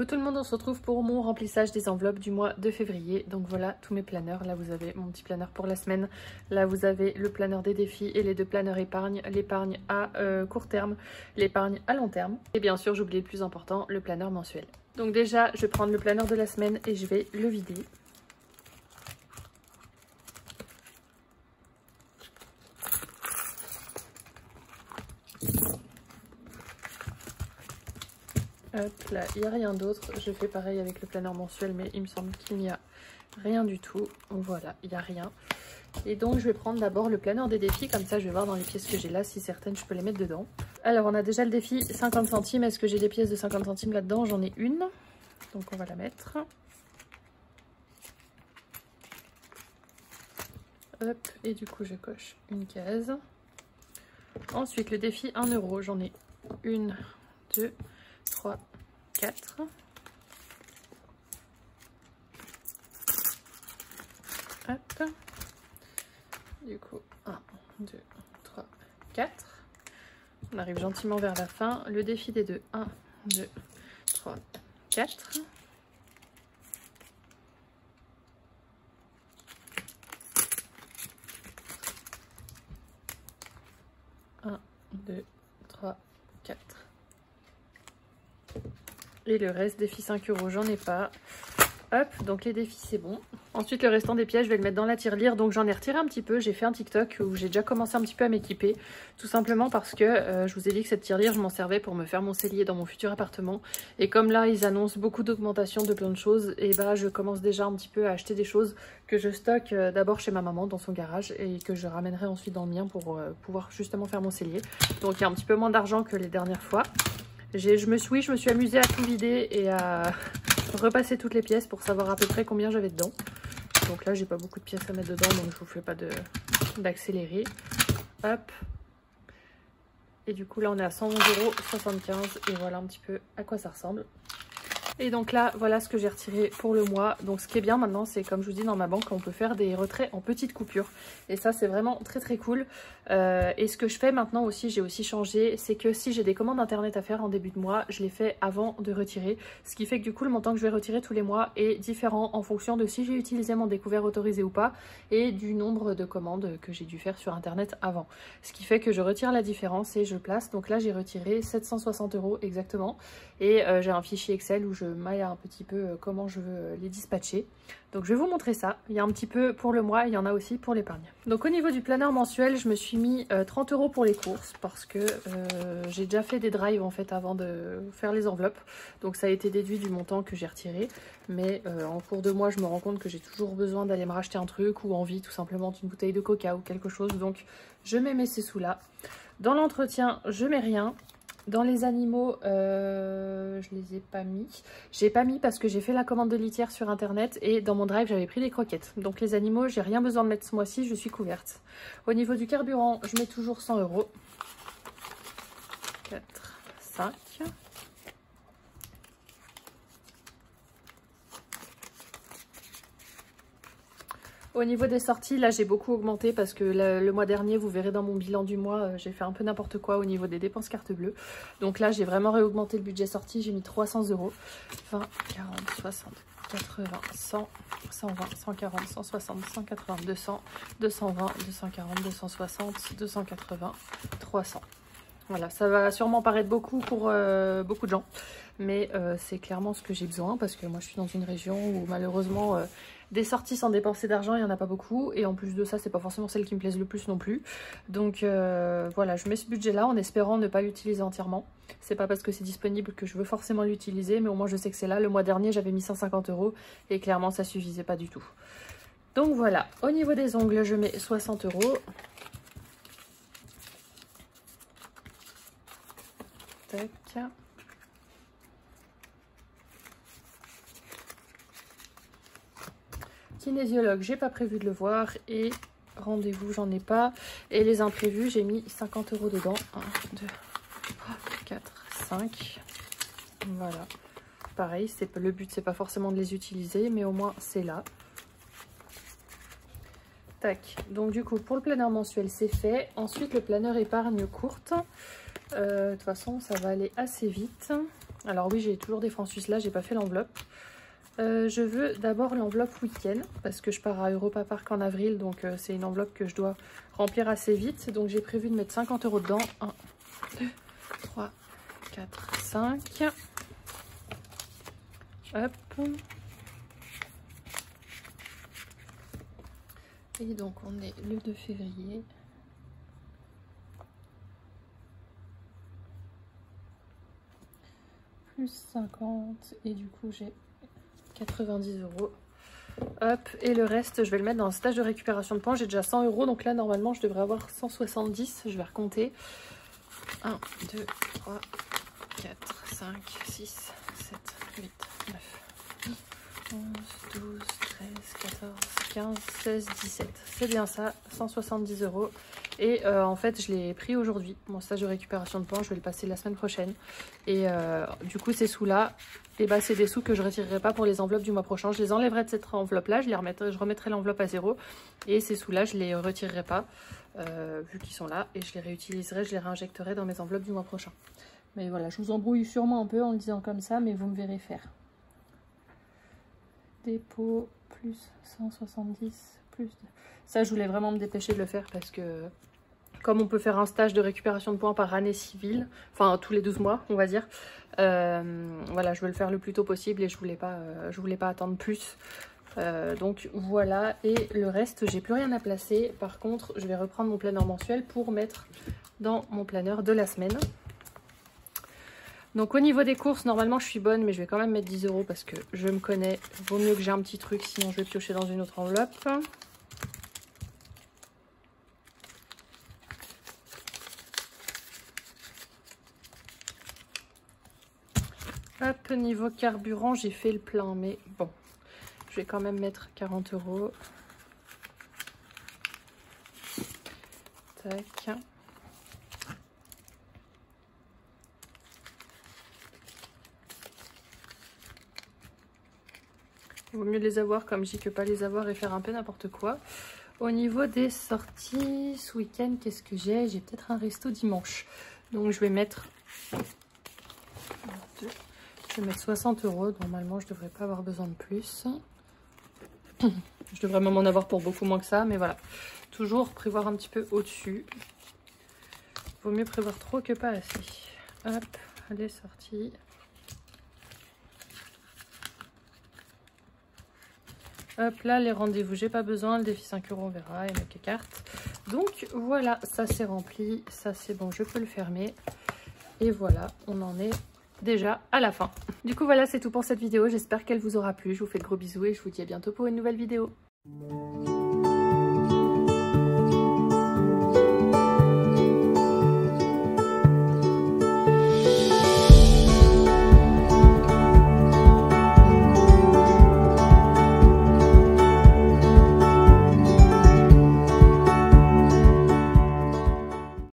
Coucou tout le monde, on se retrouve pour mon remplissage des enveloppes du mois de février. Donc voilà tous mes planeurs. Là vous avez mon petit planeur pour la semaine. Là vous avez le planeur des défis et les deux planeurs épargne. L'épargne à court terme, l'épargne à long terme. Et bien sûr, j'oublie le plus important, le planeur mensuel. Donc déjà, je vais prendre le planeur de la semaine et je vais le vider. Hop là, il n'y a rien d'autre. Je fais pareil avec le planeur mensuel, mais il me semble qu'il n'y a rien du tout. Voilà, il n'y a rien. Et donc je vais prendre d'abord le planeur des défis, comme ça je vais voir dans les pièces que j'ai là si certaines je peux les mettre dedans. Alors on a déjà le défi 50 centimes. Est-ce que j'ai des pièces de 50 centimes là-dedans? J'en ai une. Donc on va la mettre. Hop, et du coup je coche une case. Ensuite le défi 1 €, j'en ai une, 2, 3, 4. Hop. Du coup, 1, 2, 3, 4. On arrive gentiment vers la fin. Le défi des deux, 1, 2, 3, 4. Un, 2, 3, 4. Et le reste, défi 5 €, j'en ai pas. Hop, donc les défis c'est bon. Ensuite le restant des pièces je vais le mettre dans la tirelire. Donc j'en ai retiré un petit peu, j'ai fait un TikTok où j'ai déjà commencé un petit peu à m'équiper. Tout simplement parce que je vous ai dit que cette tirelire je m'en servais pour me faire mon cellier dans mon futur appartement. Et comme là ils annoncent beaucoup d'augmentation de plein de choses, et bah je commence déjà un petit peu à acheter des choses que je stocke d'abord chez ma maman dans son garage et que je ramènerai ensuite dans le mien pour pouvoir justement faire mon cellier. Donc il y a un petit peu moins d'argent que les dernières fois. Je me suis amusée à tout vider et à repasser toutes les pièces pour savoir à peu près combien j'avais dedans. Donc là j'ai pas beaucoup de pièces à mettre dedans, donc je vous fais pas d'accélérer. Hop. Et du coup là on est à 111,75 € et voilà un petit peu à quoi ça ressemble. Et donc là, voilà ce que j'ai retiré pour le mois. Donc ce qui est bien maintenant, c'est comme je vous dis dans ma banque, on peut faire des retraits en petites coupures. Et ça, c'est vraiment très très cool. Et ce que je fais maintenant aussi, j'ai aussi changé, c'est que si j'ai des commandes internet à faire en début de mois, je les fais avant de retirer. Ce qui fait que du coup, le montant que je vais retirer tous les mois est différent en fonction de si j'ai utilisé mon découvert autorisé ou pas et du nombre de commandes que j'ai dû faire sur internet avant. Ce qui fait que je retire la différence et je place. Donc là, j'ai retiré 760 € exactement. Et j'ai un fichier Excel où je maille un petit peu comment je veux les dispatcher. Donc je vais vous montrer ça. Il y a un petit peu pour le mois, il y en a aussi pour l'épargne. Donc au niveau du planeur mensuel, je me suis mis 30 € pour les courses parce que j'ai déjà fait des drives en fait avant de faire les enveloppes. Donc ça a été déduit du montant que j'ai retiré. Mais en cours de mois, je me rends compte que j'ai toujours besoin d'aller me racheter un truc ou envie tout simplement d'une bouteille de coca ou quelque chose. Donc je mets ces sous-là. Dans l'entretien, je mets rien. Dans les animaux, je les ai pas mis. J'ai pas mis parce que j'ai fait la commande de litière sur internet et dans mon drive j'avais pris des croquettes. Donc les animaux, j'ai rien besoin de mettre ce mois-ci, je suis couverte. Au niveau du carburant, je mets toujours 100 €. 4, 5. Au niveau des sorties, là j'ai beaucoup augmenté parce que le mois dernier, vous verrez dans mon bilan du mois, j'ai fait un peu n'importe quoi au niveau des dépenses carte bleue. Donc là j'ai vraiment réaugmenté le budget sortie, j'ai mis 300 €. 20, 40, 60, 80, 100, 120, 140, 160, 180, 200, 220, 240, 260, 280, 300. Voilà, ça va sûrement paraître beaucoup pour beaucoup de gens, mais c'est clairement ce que j'ai besoin parce que moi je suis dans une région où malheureusement des sorties sans dépenser d'argent, il n'y en a pas beaucoup et en plus de ça, c'est pas forcément celles qui me plaisent le plus non plus. Donc voilà, je mets ce budget là en espérant ne pas l'utiliser entièrement. C'est pas parce que c'est disponible que je veux forcément l'utiliser, mais au moins je sais que c'est là. Le mois dernier, j'avais mis 150 € et clairement ça suffisait pas du tout. Donc voilà, au niveau des ongles, je mets 60 €. Tac. Kinésiologue, j'ai pas prévu de le voir et rendez-vous, j'en ai pas. Et les imprévus, j'ai mis 50 € dedans. 1, 2, 3, 4, 5. Voilà. Pareil, le but, c'est pas forcément de les utiliser, mais au moins c'est là. Tac. Donc du coup, pour le planeur mensuel, c'est fait. Ensuite, le planeur épargne courte. De toute façon, ça va aller assez vite. Alors oui, j'ai toujours des francs suisses là, j'ai pas fait l'enveloppe. Je veux d'abord l'enveloppe week-end parce que je pars à Europa Park en avril, donc c'est une enveloppe que je dois remplir assez vite. Donc j'ai prévu de mettre 50 € dedans. 1, 2, 3, 4, 5. Hop. Et donc on est le 2 février. Plus 50 et du coup j'ai 90 €. Hop, et le reste je vais le mettre dans un stage de récupération de points. J'ai déjà 100 €, donc là normalement je devrais avoir 170. Je vais recompter. 1, 2, 3, 4, 5, 6, 7, 8, 9, 10, 11, 12, 13, 14, 15, 16, 17. C'est bien ça, 170 €. Et en fait, je l'ai pris aujourd'hui, mon stage de récupération de points. Je vais le passer la semaine prochaine. Et du coup, ces sous-là, et bah, c'est des sous que je ne retirerai pas pour les enveloppes du mois prochain. Je les enlèverai de cette enveloppe-là, je remettrai l'enveloppe à 0. Et ces sous-là, je ne les retirerai pas, vu qu'ils sont là. Et je les réutiliserai, je les réinjecterai dans mes enveloppes du mois prochain. Mais voilà, je vous embrouille sûrement un peu en le disant comme ça, mais vous me verrez faire. Dépôt, plus 170, plus... Ça, je voulais vraiment me dépêcher de le faire parce que... Comme on peut faire un stage de récupération de points par année civile, enfin tous les 12 mois on va dire, voilà, je veux le faire le plus tôt possible et je voulais pas attendre plus. Donc voilà, et le reste j'ai plus rien à placer. Par contre je vais reprendre mon planeur mensuel pour mettre dans mon planeur de la semaine. Donc au niveau des courses, normalement je suis bonne, mais je vais quand même mettre 10 € parce que je me connais. Vaut mieux que j'ai un petit truc, sinon je vais piocher dans une autre enveloppe. Hop, niveau carburant, j'ai fait le plein, mais bon, je vais quand même mettre 40 €. Tac. Il vaut mieux les avoir comme je dis que pas les avoir et faire un peu n'importe quoi. Au niveau des sorties, ce week-end, qu'est-ce que j'ai? J'ai peut-être un resto dimanche. Donc je vais mettre... Je vais mettre 60 €. Normalement, je devrais pas avoir besoin de plus. Je devrais même en avoir pour beaucoup moins que ça. Mais voilà. Toujours prévoir un petit peu au-dessus. Vaut mieux prévoir trop que pas assez. Hop, les sorties. Hop, là, les rendez-vous, j'ai pas besoin. Le défi 5 €, on verra. Il n'y a que carte. Donc, voilà, ça c'est rempli. Ça, c'est bon, je peux le fermer. Et voilà, on en est déjà à la fin. Du coup voilà, c'est tout pour cette vidéo, j'espère qu'elle vous aura plu, je vous fais de gros bisous et je vous dis à bientôt pour une nouvelle vidéo.